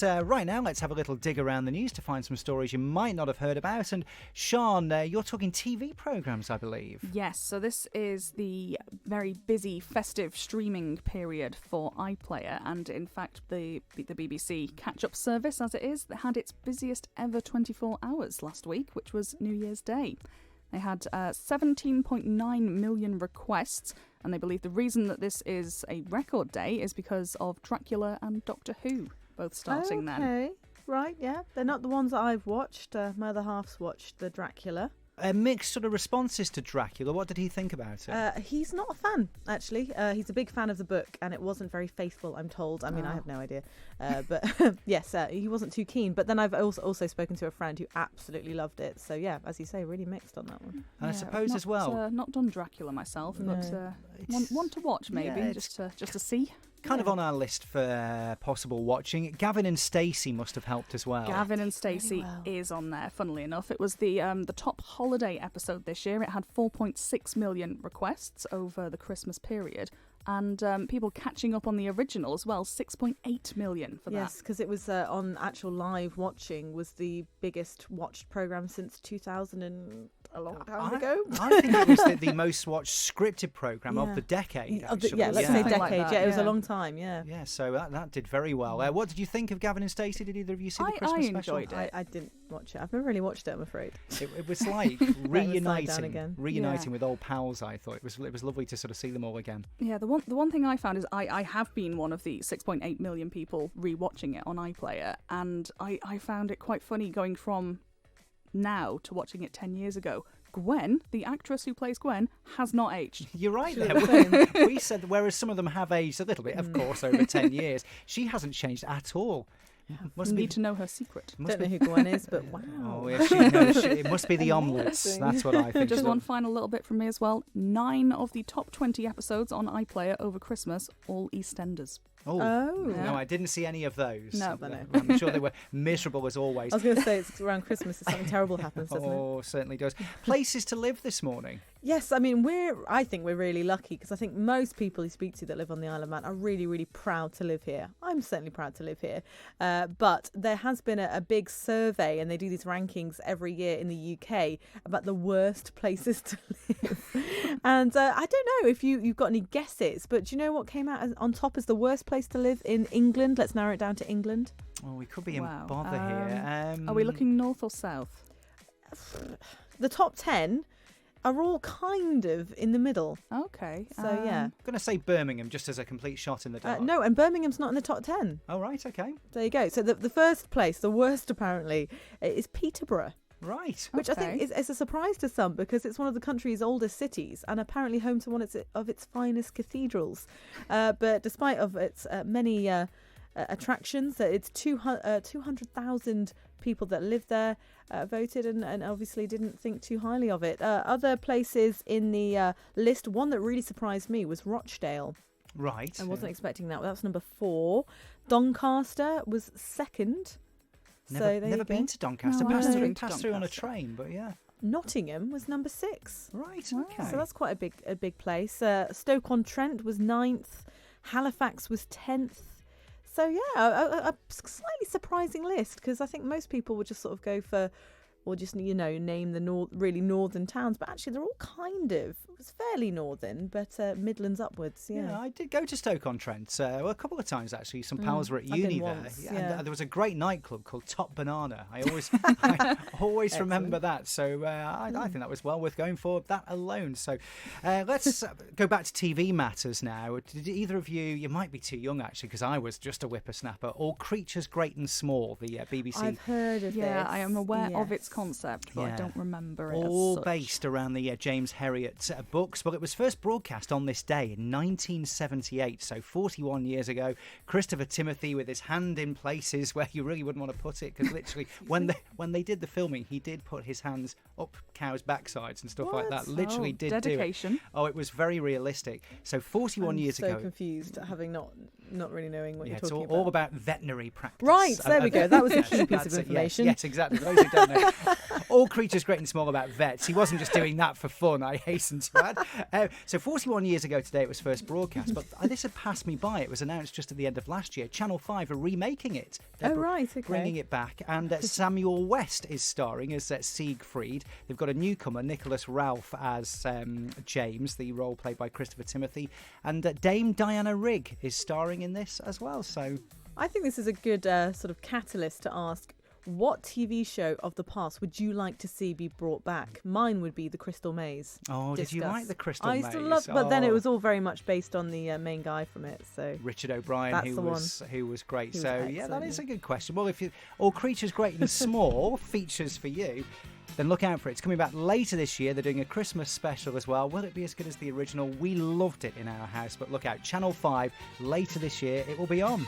right now, let's have a little dig around the news to find some stories you might not have heard about. And Sian, you're talking TV programmes, I believe. Yes, so this is the very busy festive streaming period for iPlayer, and in fact the BBC catch-up service, as it is, had its busiest ever 24 hours last week, which was New Year's Day. They had 17.9 million requests, and they believe the reason that this is a record day is because of Dracula and Doctor Who both starting then. Okay, right, yeah. They're not the ones that I've watched. My other half's watched the Dracula. Mixed sort of responses to Dracula. What did he think about it? He's not a fan, actually. He's a big fan of the book, and it wasn't very faithful, I'm told. I mean, I have no idea. But yes, he wasn't too keen. But then I've also spoken to a friend who absolutely loved it. So yeah, as you say, really mixed on that one. And I suppose as well. Not done Dracula myself, but want to watch maybe, just to see. Kind of on our list for possible watching. Gavin and Stacey must have helped as well. Gavin and Stacey is on there, funnily enough. It was the top holiday episode this year. It had 4.6 million requests over the Christmas period. And people catching up on the original as well, 6.8 million for that. Yes, because it was on actual live watching, was the biggest watched programme since 2000 and a long time ago. I think it was the most watched scripted programme of the decade, actually. Let's say decade. Like that, it was a long time, yeah. Yeah, so that did very well. What did you think of Gavin and Stacey? Did either of you see the Christmas special? I enjoyed it. I didn't watch it. I've never really watched it, I'm afraid. It was like reuniting again. with old pals, I thought. It was lovely to sort of see them all again. Yeah, the one thing I found is I have been one of the 6.8 million people rewatching it on iPlayer, and I found it quite funny going from now to watching it 10 years ago. Gwen, the actress who plays Gwen, has not aged. You're right there. We said, whereas some of them have aged a little bit, of course, over 10 years, she hasn't changed at all. Need to know her secret. Don't know who Gwen is, but wow. Oh, if she knows, it must be the omelettes. That's what I think. Just one final little bit from me as well. 9 of the top 20 episodes on iPlayer over Christmas, all EastEnders. Oh. No, I didn't see any of those. No. I'm sure they were miserable as always. I was going to say, it's around Christmas if something terrible happens, doesn't it? Oh, certainly does. Places to live this morning. Yes, I mean, I think we're really lucky, because I think most people you speak to that live on the Isle of Man are really, really proud to live here. I'm certainly proud to live here. But there has been a big survey, and they do these rankings every year in the UK about the worst places to live. And I don't know if you've got any guesses, but do you know what came out on top as the worst place to live in England? Let's narrow it down to England. Oh, we could be in bother here. Are we looking north or south? The top 10 are all kind of in the middle. Okay. So, yeah. I'm going to say Birmingham just as a complete shot in the dark. No, and Birmingham's not in the top 10. Oh, right, okay. There you go. So the first place, the worst apparently, is Peterborough. Right. Which I think is a surprise to some, because it's one of the country's oldest cities and apparently home to one of its finest cathedrals. But despite of its many attractions, it's 200,000 people that live there voted and obviously didn't think too highly of it. Other places in the list, one that really surprised me was Rochdale. Right. I wasn't expecting that. That's number 4. Doncaster was second. Never been to Doncaster. Passed through on a train, but yeah. Nottingham was number 6. Right, okay. So that's quite a big place. Stoke-on-Trent was 9th. Halifax was 10th. So yeah, a slightly surprising list, because I think most people would just sort of go for, or just, name the really northern towns, but actually they're all kind of, it's fairly northern, but Midlands upwards. Yeah, I did go to Stoke-on-Trent a couple of times actually. Some pals were at uni there, and there was a great nightclub called Top Banana. I always remember that. So I think that was well worth going for that alone. So let's go back to TV matters now. Did either of you might be too young actually, because I was just a whippersnapper, All Creatures Great and Small, the BBC. I've heard of this. Yeah, I am aware of its concept, but I don't remember it. All as such. based around the James Herriot books. Well, it was first broadcast on this day in 1978, so 41 years ago. Christopher Timothy with his hand in places where you really wouldn't want to put it, because literally when they did the filming, he did put his hands up cows' backsides and stuff like that. Literally did dedication. do it. Oh, it was very realistic. So 41 years ago. I'm so confused, having not not really knowing what you're it's talking all about veterinary practice. Right, so there we go. That was a key piece of information. Yes, exactly. For those who don't know, All Creatures Great and Small about vets. He wasn't just doing that for fun, I hasten to add. So 41 years ago today it was first broadcast, but this had passed me by. It was announced just at the end of last year. Channel 5 are remaking it. They're bringing it back. And Samuel West is starring as Siegfried. They've got a newcomer, Nicholas Ralph, as James, the role played by Christopher Timothy. And Dame Diana Rigg is starring in this as well. So I think this is a good sort of catalyst to ask, what TV show of the past would you like to see be brought back? Mine would be The Crystal Maze. Oh, did you like The Crystal Maze? I used to love, but then it was all very much based on the main guy from it. So Richard O'Brien, who was great. Yeah, that is a good question. Well, if All Creatures Great and Small features for you, then look out for it. It's coming back later this year. They're doing a Christmas special as well. Will it be as good as the original? We loved it in our house, but look out. Channel 5, later this year, it will be on.